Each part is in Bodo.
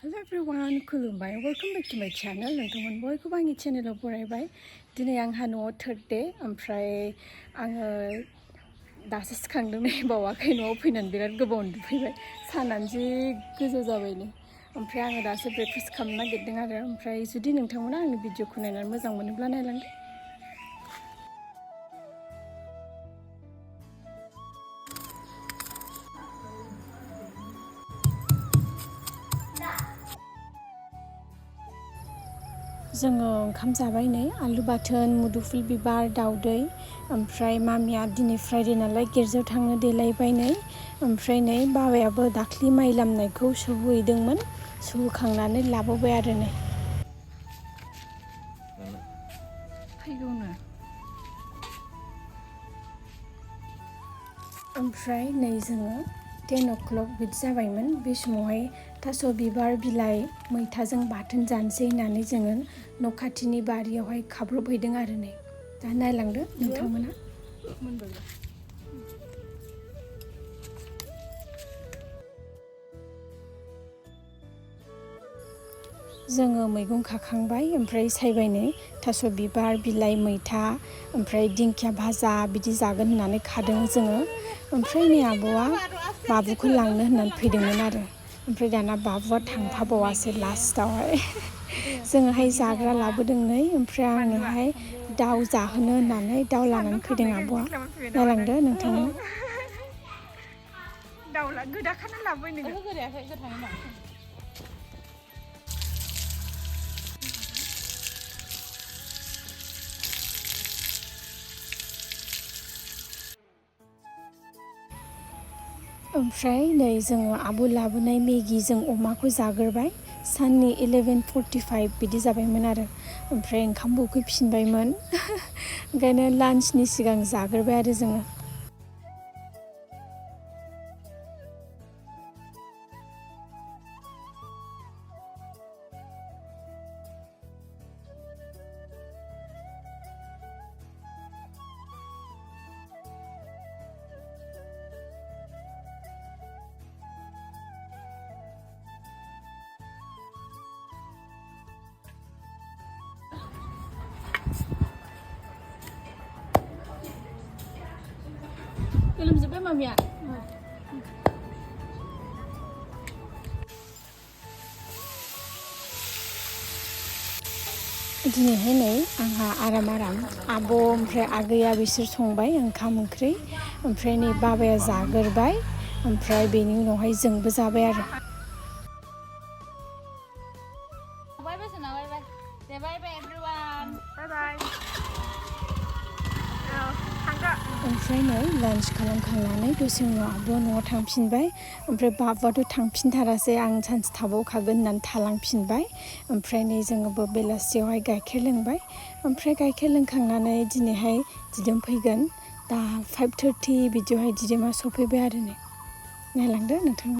Hello everyone, kulumbai. Welcome back to my channel. नोंथांमोन बयखौबो आंनि चेनेलाव बरायबाय. दिनै आंहा न'आव थर्ड डे ओमफ्राय आङो दासो सिखांदों नै बावाखै न'आव फैनानै बिराद गोबाव उन्दुफैबाय. सानानो जि गोजौ जाबाय नै. ओमफ्राय आङो दासो ब्रेकफास्ट खालामनो नागिरदों आरो ओमफ्राय जुदि नोंथांमोना आंनि भिडिअखौ नायनानै मोजां मोनोब्ला नायलांदो. जोङो ओंखाम जाबाय नै आलु बाथोन मुदुफुल बिबार दाउदै ओमफ्राय मामिया दिनै फ्राइडे नालाय गिर्जायाव थांनो देलायबाय नै ओमफ्राय नै बाबायाबो दाख्लि माइ लामनायखौ सौहैदोंमोन सौखांनानै लाबोबाय आरो नै फैगौनो ओमफ्राय नै जोङो 10 o'clock बिदि जाबायमोन बे समावहाय थास' बिबार बिलाइ मैथाजों बाथोन जानोसै होननानै जोङो न' खाथिनि बारियावहाय खाब्रबहैदों आरो नै दा नायलांदो नोंथांमोना जोङो मैगं खाखांबाय ओमफ्राय सायबाय नै थास' बिबार बिलाइ मैथा ओमफ्राय दिंखिया भाजा बिदि जागोन होननानै खादों जोङो ओमफ्राय नै आब'आ बाबुखौ लांनो होननानै फैदोंमोन आरो ओमफ्राय दाना बाबुआ थांफाबावासै लास्टावहाय जोङोहाय जाग्रा लाबोदों नै ओमफ्राय आङोहाय दाउ जाहोनो होननानै दाउ लानानै फैदों आब'आ नायलांदो नोंथांमोना दाउला गोदाखाना लाबोबाय नोङो गोदायाखै गोथाङै दं ओमफ्राय नै जोङो आब' लाबोनाय मेगिजों अमाखौ जाग्रोबाय साननि 11:45 बिदि जाबायमोन आरो ओमफ्राय ओंखामबो उखैफिनबायमोन ओंखायनो लान्चनि सिगां जाग्रोबाय आरो जोङो लोमजोब्बाय मामिया दिनैहाय नै आंहा आराम आब' ओमफ्राय आगैया बिसोर संबाय ओंखाम ओंख्रि ओमफ्राय नै बाबाया जाग्रोबाय ओमफ्राय बेनि उनावहाय जोंबो जाबाय आरो ओमफ्राय नै लान्च खालामखांनानै दसे उनाव आब'आ न'आव थांफिनबाय ओमफ्राय बाबुआथ' थांफिनथारासै आं सानसे थाबावखागोन होननानै थालांफिनबाय ओमफ्राय नै जोङोबो बेलासियावहाय गाइखेर लोंबाय ओमफ्राय गाइखेर लोंखांनानै दिनैहाय दिदोम फैगोन दा 5:30 बिदियावहाय दिदोमा सफैबाय आरो नै नायलांदो नोंथां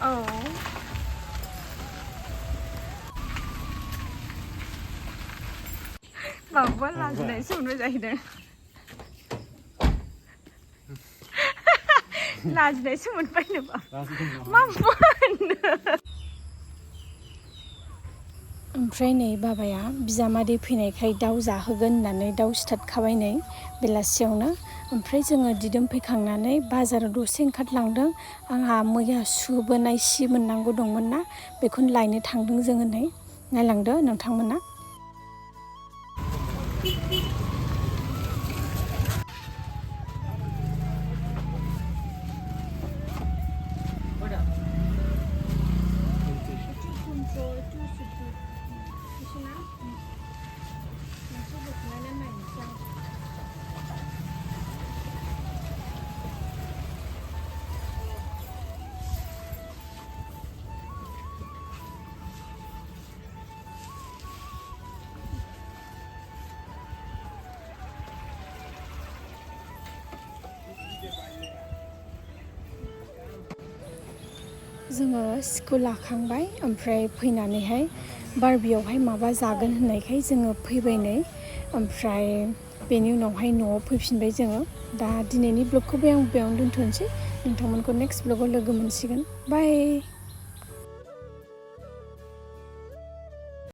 औ बाबुआ लाजिनायसो मोनबाय जाहैदों लाजिनायसो मोनबाय नोबा मा मोनो ओमफ्राय नै बाबाया बिजामादै फैनायखाय दाउ जाहोगोन होननानै दाउ सिथारखाबाय नै बेलासियावनो ओमफ्राय जोङो दिदोम फैखांनानै बाजाराव दसे ओंखारलांदों आंहा मैया सुबोनाय सि मोननांगौ दंमोन ना बेखौनो लायनो थांदों जोङो नै नायलांदो नोंथांमोना जोङो सिखौ लाखांबाय ओमफ्राय फैनानैहाय बारबियावहाय माबा जागोन होननायखाय जोङो फैबाय नै ओमफ्राय बेनि उनावहाय न'आव फैफिनबाय जोङो दा दिनैनि ब्लगखौबो आं बेयावनो दोनथ'नोसै नोंथांमोनखौ नेक्स्ट ब्लगाव लोगो मोनसिगोन बाय